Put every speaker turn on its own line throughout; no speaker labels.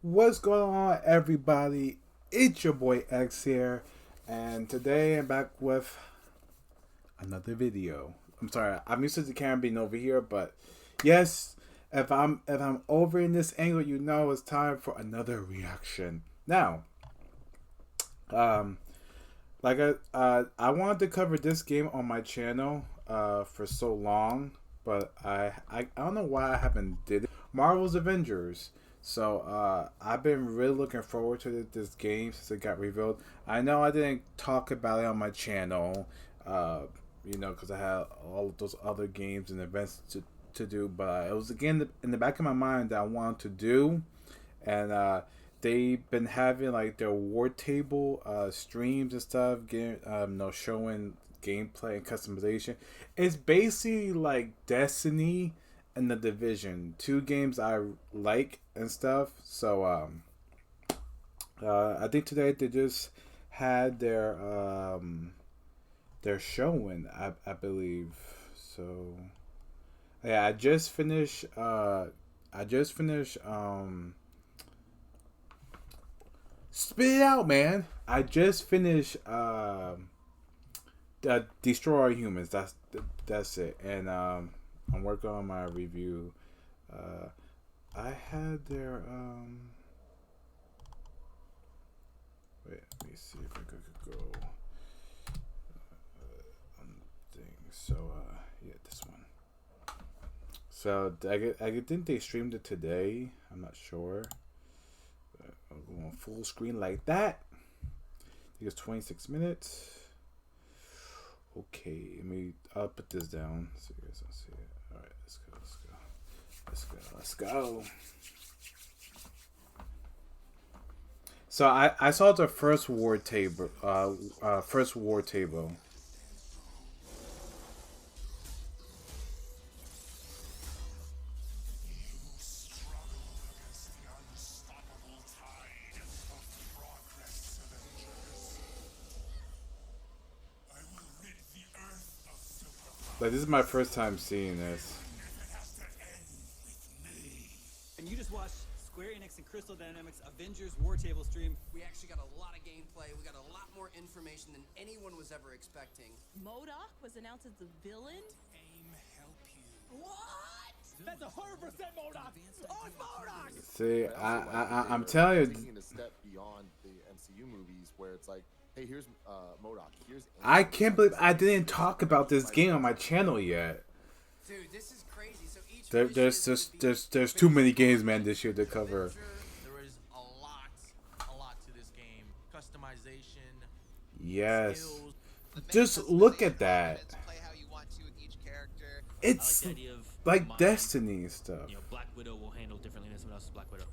What's going on, everybody? It's your boy X here, and today I'm back with another video. I'm sorry, I'm used to the camera being over here, but yes, if I'm over in this angle, you know it's time for another reaction. Now, um, I wanted to cover this game on my channel for so long, but I don't know why I haven't did it. Marvel's Avengers. So I've been really looking forward to this game since it got revealed. I know I didn't talk about it on my channel, because I had all of those other games and events to do. But it was again in the back of my mind that I wanted to do, and they've been having like their war table streams and stuff, getting showing gameplay and customization. It's basically like Destiny and The Division, two games I like and stuff. So I think today they just had their showing, I believe. So yeah, I just finished spit it out, man. I just finished Destroy Humans. That's it. And I'm working on my review. I had their wait, let me see if I could go on the thing. So yeah, this one. So I think they streamed it today. I'm not sure. But I'll go on full screen like that. I think it's 26 minutes. Okay, I'll put this down so you guys don't see it. Alright, let's go. So I saw the first war table. Like, this is my first time seeing this.
And you just watched Square Enix and Crystal Dynamics Avengers War Table stream.
We actually got a lot of gameplay. We got a lot more information than anyone was ever expecting.
MODOK was announced as the villain?
Aim help you.
What? That's 100% MODOK! Oh, it's MODOK!
See, I'm telling you,
taking it a step beyond the MCU movies, where it's like, hey, here's MODOK. Here's
I can't believe I didn't talk about this game on my channel yet.
Dude, this is crazy. So each
There's too many games, man, this year to cover.
There is a lot to this game. Customization.
Yes.
Skills.
Just look at that.
Play how you want to with each character.
It's
I like the idea of
like
mind.
Destiny and stuff.
You know, Black Widow will handle differently than someone else's Black Widow.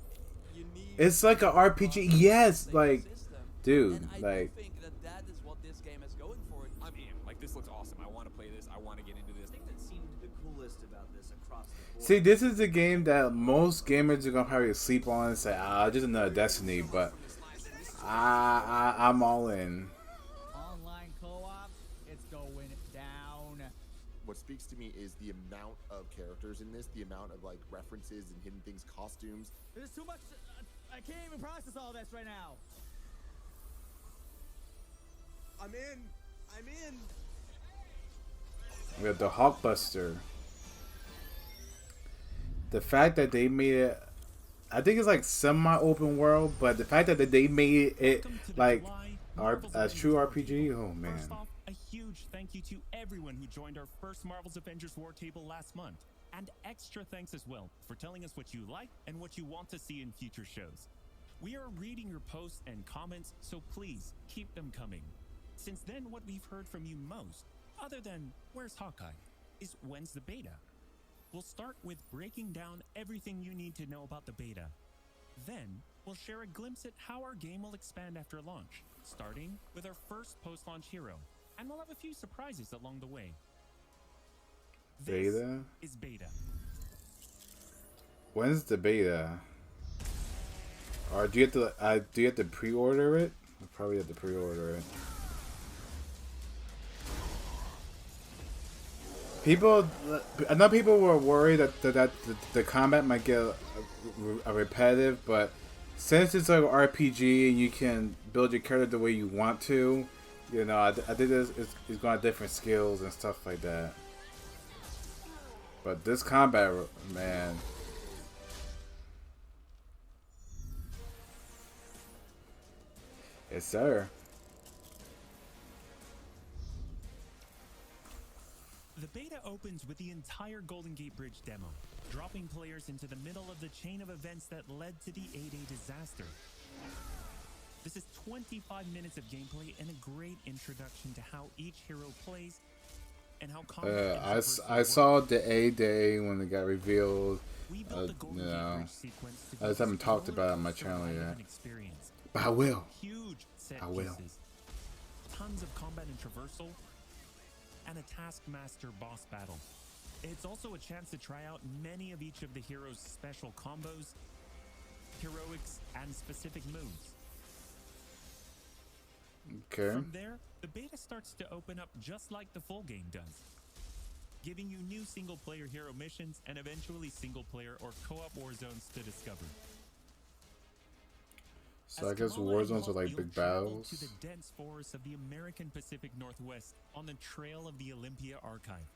You need
It's like an RPG. Yes, like,
system.
dude,
And I
like.
do think that is what this game is going for.
I'm in. Like, this looks awesome. I want to play this. I want to get into this.
The thing that seemed the coolest about this across the board.
See, this is the game that most gamers are gonna probably sleep on and say, just another Destiny, but I'm all in.
Online co-op, it's going down.
what speaks to me is the amount of characters in this, the amount of like references and hidden things, costumes.
There's too much. I can't even process all this right now.
I'm in.
We have the Hulkbuster. The fact that they made it, I think it's like semi-open world, but the fact that they made it like a true RPG, oh man.
First off, a huge thank you to everyone who joined our first Marvel's Avengers War Table last month. And extra thanks as well for telling us what you like and what you want to see in future shows. We are reading your posts and comments, so please keep them coming. Since then, what we've heard from you most, other than where's Hawkeye, is when's the beta? We'll start with breaking down everything you need to know about the beta. Then, we'll share a glimpse at how our game will expand after launch, starting with our first post-launch hero, and we'll have a few surprises along the way. This
Beta?
is beta.
When's the beta? Or do you have to pre-order it? I probably have to pre-order it. I know people were worried that the combat might get repetitive, but since it's like RPG and you can build your character the way you want to, you know, I think this is going to have different skills and stuff like that. But this combat, man. Yes, sir.
The beta opens with the entire Golden Gate Bridge demo, dropping players into the middle of the chain of events that led to the A-Day disaster. This is 25 minutes of gameplay and a great introduction to how each hero plays and how combat
I saw the A-Day when it got revealed.
We built the Golden
You
Gate
know,
Bridge sequence to
I just
be
haven't
this
talked about it on my
roller
channel
coaster ride of
yet.
an experience.
But I will.
Huge set
I will.
pieces, tons of combat and traversal, and a Taskmaster boss battle. It's also a chance to try out many of each of the heroes' special combos, heroics, and specific moves.
Okay.
From there, the beta starts to open up just like the full game does, giving you new single-player hero missions and eventually single-player or co-op war zones to discover.
So I
As
guess
Kamala
war
and
zones are
Hulk,
like
you'll
big
travel
battles.
to the dense forests of the American Pacific Northwest on the trail of the Olympia Archive,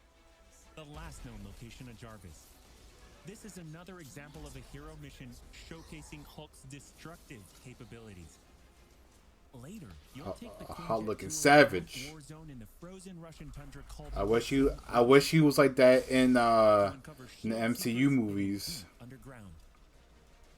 the last known location of Jarvis. This is another example of a hero mission showcasing Hulk's destructive capabilities. Later, you'll take the Quintet
hot-looking
to a
savage.
remote war zone in the frozen Russian tundra called
I wish he was like that in the MCU movies.
underground.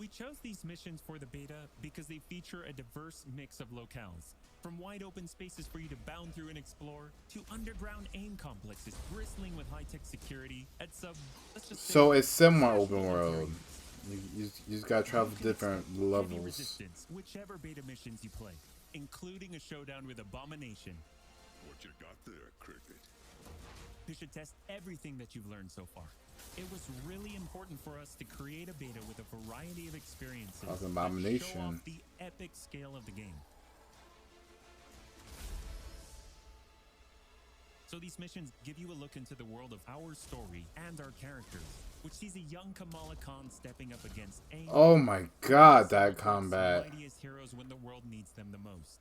We chose these missions for the beta because they feature a diverse mix of locales, from wide open spaces for you to bound through and explore, to underground aim complexes bristling with high-tech security at let's just say,
So it's similar open
fashionable
world.
areas.
You just gotta travel
You can
different
expect heavy
levels.
resistance, whichever beta missions you play, including a showdown with Abomination.
What you got there, Cricket?
You should test everything that you've learned so far. It was really important for us to create a beta with a variety of experiences
Like
that
Abomination.
show off the epic scale of the game. So these missions give you a look into the world of our story and our characters, which sees a young Kamala Khan stepping up against AIM.
Oh my god, that
Some
combat.
mightiest heroes when the world needs them the most.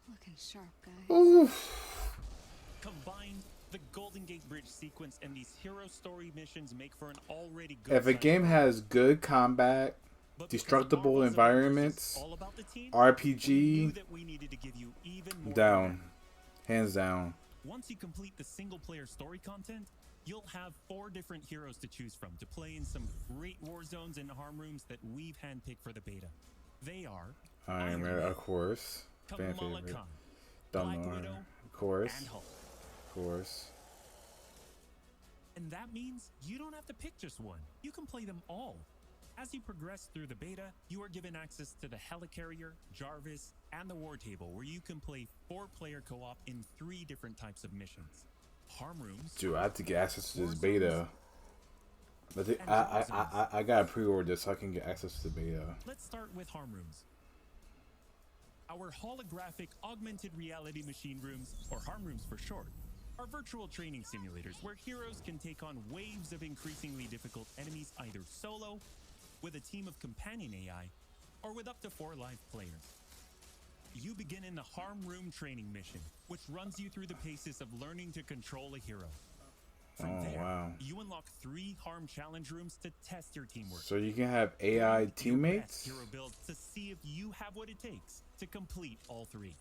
Looking sharp, guy.
Oof.
Combined, the Golden Gate Bridge sequence and these hero story missions make for an already good
If a
side
game
story.
has good combat,
But because
destructible
Marvel's
environments,
Avengers is all about the team,
RPG,
we knew that we needed to give you even more
down.
than that.
Hands down.
Once you complete the single-player story content, you'll have 4 different heroes to choose from to play in some great war zones and harm rooms that we've handpicked for the beta. They are
Iron Man, of course. Fan
Kamala
favorite.
Khan,
Don't
Black
know.
Widow,
Of course.
and Hulk.
Of course.
And that means you don't have to pick just one. You can play them all. As you progress through the beta, you are given access to the Helicarrier, Jarvis, and the War Table, where you can play 4-player co-op in 3 different types of missions. Harm rooms.
Dude, I have to get access to this beta. I gotta pre-order this so I can get access to the beta.
Let's start with harm rooms. Our holographic augmented reality machine rooms, or harm rooms for short, are virtual training simulators where heroes can take on waves of increasingly difficult enemies either solo, with a team of companion AI, or with up to 4 live players. You begin in the Harm Room training mission, which runs you through the paces of learning to control a hero. From
Oh,
there,
wow.
you unlock 3 Harm challenge rooms to test your teamwork.
So you can have AI
Build your best
teammates?
hero build to see if you have what it takes to complete all 3.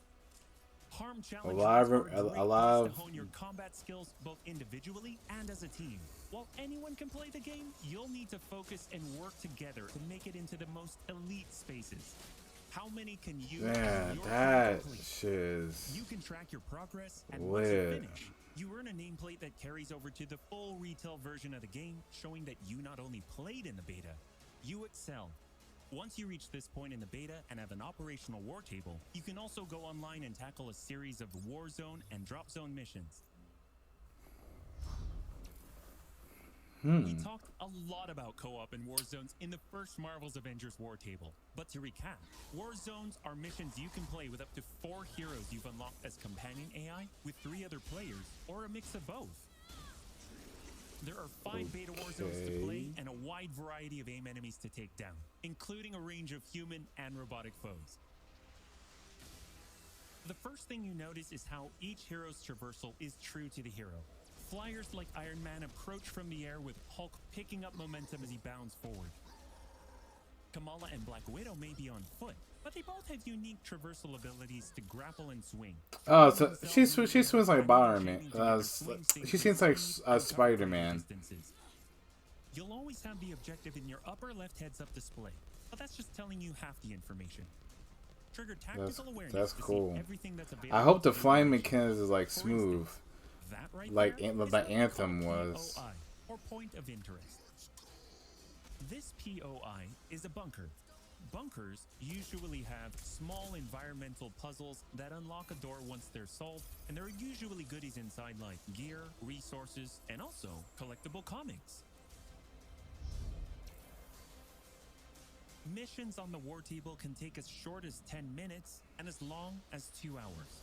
Harm challenge
lot of-
are a
a
great
lot
place
of-
to hone your combat skills both individually and as a team. While anyone can play the game, you'll need to focus and work together to make it into the most elite spaces. How many can you and
Man,
your team
that
complete?
shit is
You can track your progress, and once you
lit.
finish, you earn a nameplate that carries over to the full retail version of the game, showing that you not only played in the beta, you excel. Once you reach this point in the beta and have an operational war table, you can also go online and tackle a series of war zone and drop zone missions. We talked a lot about co-op and war zones in the first Marvel's Avengers war table. But to recap, war zones are missions you can play with up to 4 heroes you've unlocked as companion AI with 3 other players, or a mix of both. There are 5 beta war zones to play and a wide variety of aim enemies to take down, including a range of human and robotic foes. The first thing you notice is how each hero's traversal is true to the hero. Flyers like Iron Man approach from the air with Hulk picking up momentum as he bounds forward. Kamala and Black Widow may be on foot, but they both have unique traversal abilities to grapple and swing.
Oh, so she swims like Spider-Man. She seems like Spider-Man.
You'll always have the objective in your upper left heads-up display, but that's just telling you half the information. Trigger tactical awareness.
That's
to see
cool.
everything that's available.
I hope the flying mechanics is like smooth,
That right
like
there is
like
what we
Anthem
call
was.
POI, or point of interest. This POI is a bunker. Bunkers usually have small environmental puzzles that unlock a door once they're solved, and there are usually goodies inside like gear, resources, and also collectible comics. Missions on the war table can take as short as 10 minutes and as long as 2 hours.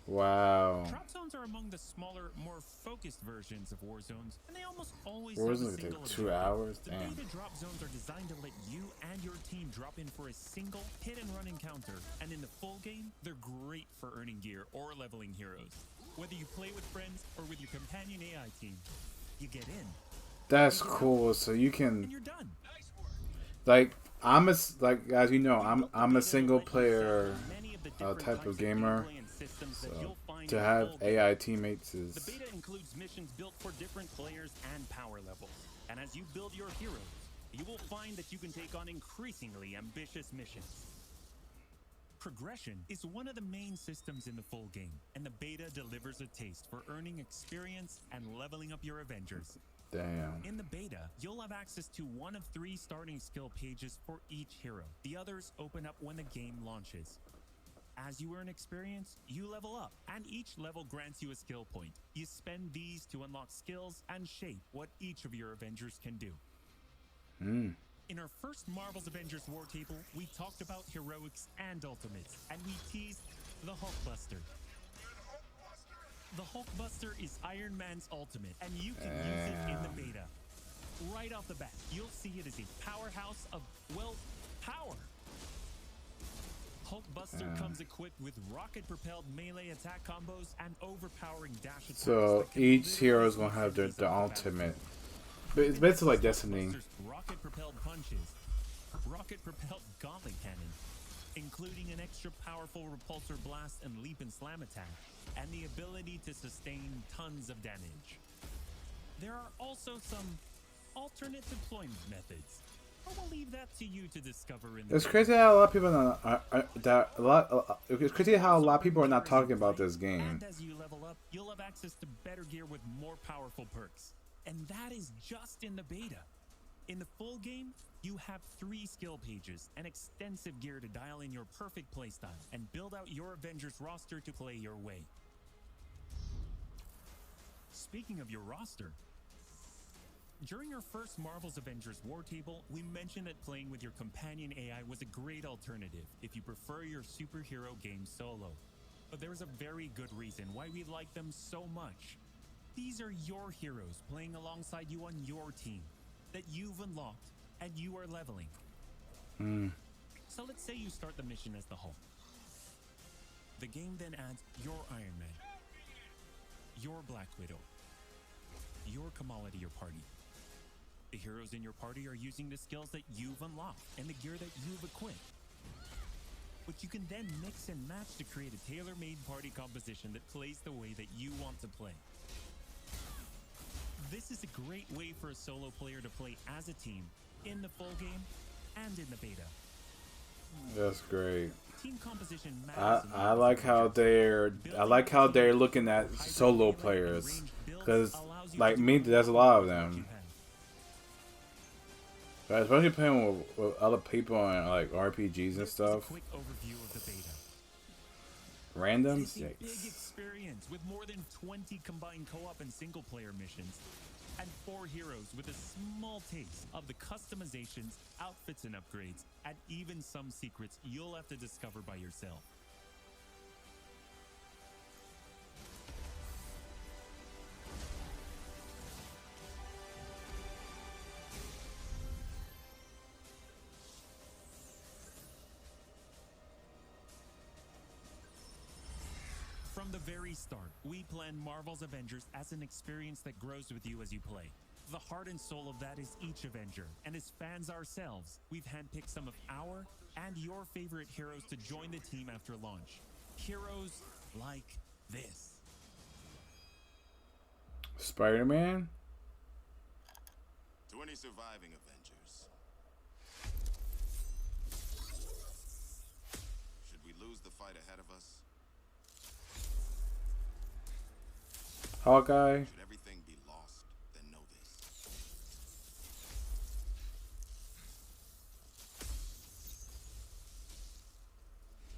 Wow.
Drop zones are among the smaller, more focused versions of war zones, and they almost always
War
have a
zones
single
take 2
objective.
hours?
The
Damn.
beta drop zones are designed to let you and your team drop in for a single hit-and-run encounter, and in the full game, they're great for earning gear or leveling heroes. Whether you play with friends or with your companion AI team, you get in.
That's cool. So you
And
can
you're done.
like as you know, I'm a single player type of gamer. So to have AI teammates
The
is
beta includes missions built for different players and power levels. And as you build your heroes, you will find that you can take on increasingly ambitious missions. Progression is one of the main systems in the full game, and the beta delivers a taste for earning experience and leveling up your Avengers.
damn.
In the beta, you'll have access to one of 3 starting skill pages for each hero. The others open up when the game launches. As you earn experience, you level up, and each level grants you a skill point. You spend these to unlock skills and shape what each of your Avengers can do. In our first Marvel's Avengers War Table, we talked about heroics and ultimates, and we teased the Hulkbuster. The Hulkbuster is Iron Man's ultimate, and you can use it in the beta. Right off the bat, you'll see it as a powerhouse of, well, power. Hulkbuster comes equipped with rocket-propelled melee attack combos and overpowering dash attacks.
So
that can
each hero is
literally
gonna have their
freeze up the
ultimate. But it's basically like Destiny.
Hulkbuster's rocket-propelled punches, rocket-propelled gauntlet cannon, including an extra powerful repulsor blast and leap and slam attack, and the ability to sustain tons of damage. There are also some alternate deployment methods. We'll leave that to you to discover in the
It's crazy how a lot of people it's crazy how a lot of people are not talking about this game.
And as you level up, you'll have access to better gear with more powerful perks. And that is just in the beta. In the full game, you have 3 skill pages and extensive gear to dial in your perfect playstyle and build out your Avengers roster to play your way. Speaking of your roster, during our first Marvel's Avengers War Table, we mentioned that playing with your companion AI was a great alternative if you prefer your superhero game solo. But there is a very good reason why we like them so much. These are your heroes playing alongside you on your team that you've unlocked and you are leveling. So let's say you start the mission as the Hulk. The game then adds your Iron Man, your Black Widow, your Kamala to your party. The heroes in your party are using the skills that you've unlocked and the gear that you've equipped, which you can then mix and match to create a tailor-made party composition that plays the way that you want to play. This is a great way for a solo player to play as a team in the full game and in the beta.
That's great.
Team composition matters.
I like how they're looking at solo players, because like me, there's a lot of them. Right, especially playing with other people on like RPGs and stuff.
Quick overview of the beta.
Randoms?
It's a big
Yikes.
experience with more than 20 combined co-op and single-player missions, and 4 heroes with a small taste of the customizations, outfits and upgrades, and even some secrets you'll have to discover by yourself. From the very start, we planned Marvel's Avengers as an experience that grows with you as you play. The heart and soul of that is each Avenger, and as fans ourselves, we've handpicked some of our and your favorite heroes to join the team after launch. Heroes like this.
Spider-Man?
To any surviving Avengers, should we lose the fight ahead of us?
Hawkeye?
Should everything be lost, then know this.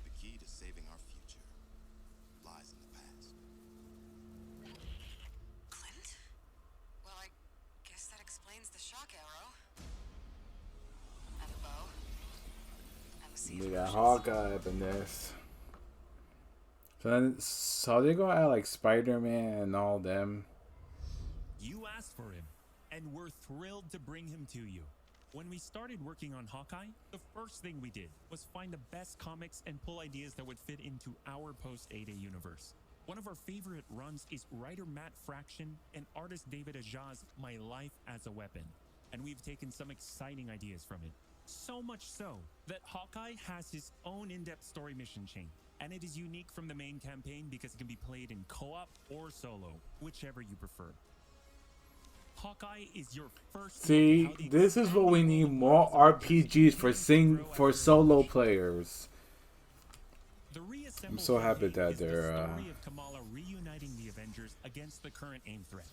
The key to saving our future lies in the past.
Clint? Well, I guess that explains the shock arrow. And the bow. And the sea
We
of
got
oceans.
Hawkeye up in this. So they gonna add like Spider-Man and all them.
You asked for him, and we're thrilled to bring him to you. When we started working on Hawkeye, the first thing we did was find the best comics and pull ideas that would fit into our post-A-Day universe. One of our favorite runs is writer Matt Fraction and artist David Aja's My Life as a Weapon, and we've taken some exciting ideas from it. So much so that Hawkeye has his own in-depth story mission chain, and it is unique from the main campaign because it can be played in co-op or solo, whichever you prefer. Hawkeye is your first.
See, this is what we need, more RPGs for solo players. I'm so happy that they're
the story of Kamala reuniting the Avengers against the current AIM threat.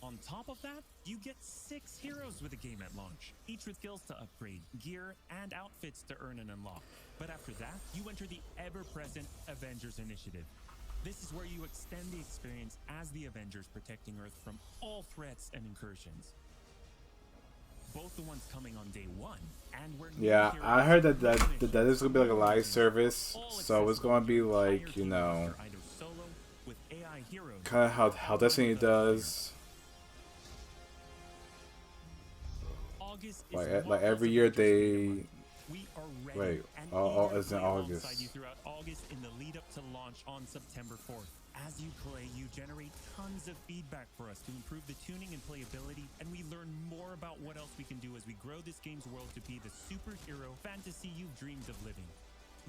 On top of that, you get 6 heroes with the game at launch, each with skills to upgrade, gear, and outfits to earn and unlock. But after that, you enter the ever-present Avengers Initiative. This is where you extend the experience as the Avengers, protecting Earth from all threats and incursions. Both the ones coming on day 1 and where
Yeah, I heard that that is gonna be like a live service, so it's gonna be like, you know, kind of how Destiny does. Like every year they wait. Oh, it's in August.
You throughout August in the lead up to launch on September 4th. As you play, you generate tons of feedback for us to improve the tuning and playability, and we learn more about what else we can do as we grow this game's world to be the superhero fantasy you've dreamed of living.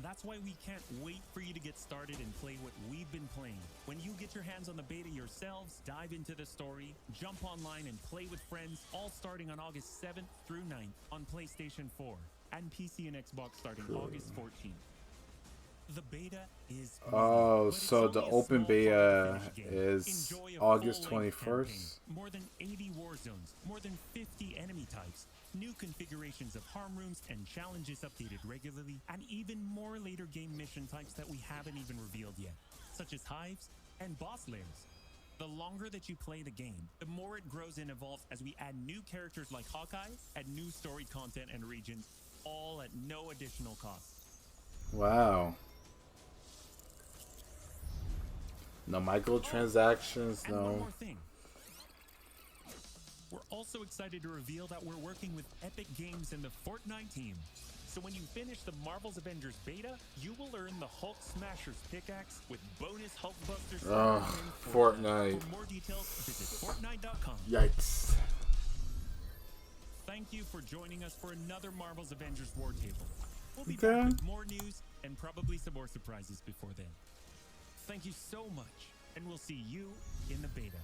That's why we can't wait for you to get started and play what we've been playing. When you get your hands on the beta yourselves, dive into the story, jump online and play with friends, all starting on August 7th through 9th on PlayStation 4 and PC and Xbox starting August 14th. The beta is
oh, so the open beta is August 21st.
More than 80 war zones, more than 50 enemy types, new configurations of harm rooms and challenges updated regularly, and even more later game mission types that we haven't even revealed yet, such as hives and boss layers. The longer that you play the game, the more it grows and evolves as we add new characters like Hawkeye, add new story content and regions, all at no additional cost.
Wow. No microtransactions,
And one
no.
more thing. We're also excited to reveal that we're working with Epic Games and the Fortnite team. So when you finish the Marvel's Avengers beta, you will earn the Hulk Smasher's pickaxe with bonus Hulkbuster stuff in
Fortnite.
For more details, visit Fortnite.com.
Yikes.
Thank you for joining us for another Marvel's Avengers War Table. We'll be
Okay.
back with more news and probably some more surprises before then. Thank you so much, and we'll see you in the beta.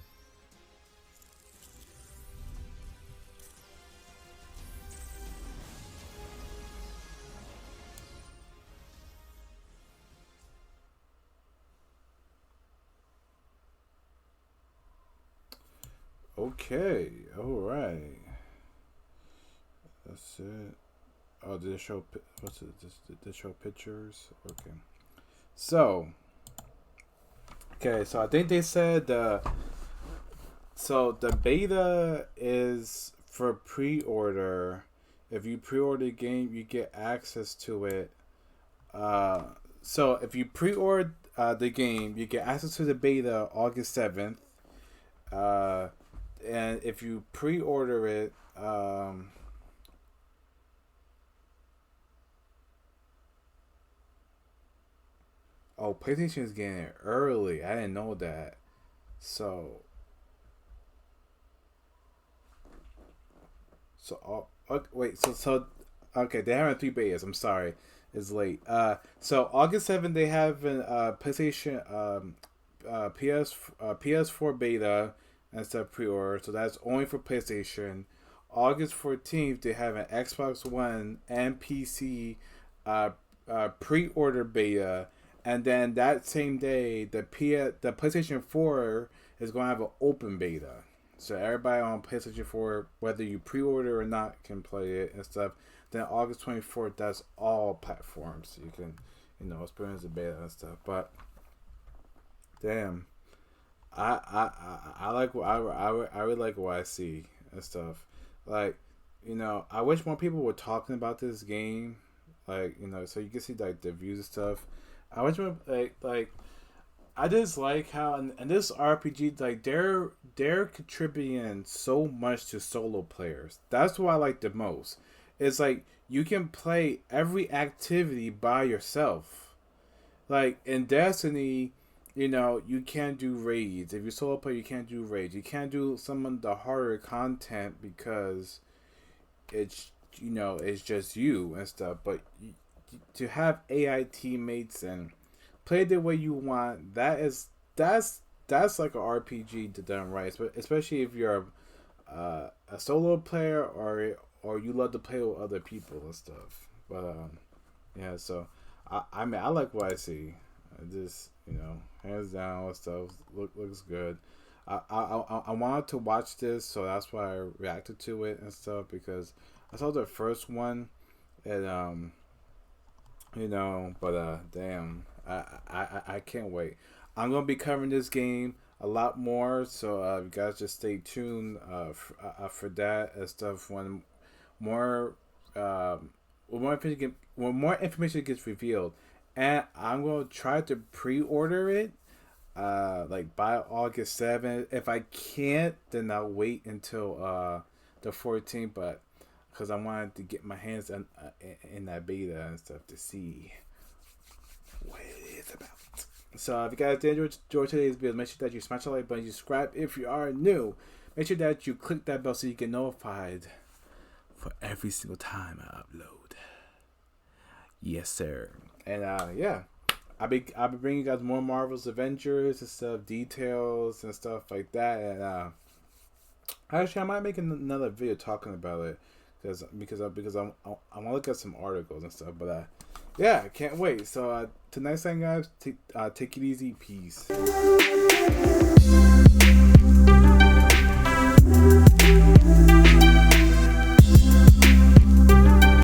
Okay, alright. That's it. Oh, did it show, what's it, did it show pictures? Okay. So, okay, so I think they said, so the beta is for pre-order. If you pre-order the game, you get access to it. So if you pre-order the game, you get access to the beta August 7th. And if you pre-order it, PlayStation is getting it early. I didn't know that. So wait. Okay. They have 3 betas. I'm sorry. It's late. So August 7th they have an PlayStation PS4 beta and stuff pre-order. So that's only for PlayStation. August 14th they have an Xbox One and PC pre-order beta, and then that same day the PlayStation 4 is going to have an open beta. So everybody on PlayStation 4, whether you pre-order or not, can play it and stuff. Then August 24th, that's all platforms. You can, experience the beta and stuff. But damn, I like what I really like what I see and stuff. Like, I wish more people were talking about this game. Like, so you can see like the views and stuff. I wish more like I just like how and this RPG, like they're contributing so much to solo players. That's what I like the most. It's like you can play every activity by yourself. Like in Destiny, you can't do raids. If you're solo player, you can't do raids. You can't do some of the harder content because it's it's just you and stuff. But to have AI teammates and play the way you want, that's like an RPG to done right. Especially if you're a solo player or you love to play with other people and stuff. But yeah. So I mean I like what I see. I just hands down and stuff looks good. I wanted to watch this, so that's why I reacted to it and stuff, because I saw the first one and but damn, I can't wait. I'm gonna be covering this game a lot more, so you guys just stay tuned for that and stuff. When more information gets revealed, and I'm gonna try to pre-order it like by August 7th. If I can't, then I'll wait until the 14th, but because I wanted to get my hands in that beta and stuff to see what it is about. So if you guys did enjoy today's video, make sure that you smash the like button, you subscribe if you are new. Make sure that you click that bell so you get notified for every single time I upload. Yes, sir. And yeah, I'll be bringing you guys more Marvel's Avengers and stuff, details and stuff like that. And actually, I might make another video talking about it because I want to look at some articles and stuff. But yeah, I can't wait. So till next time, guys, take it easy. Peace.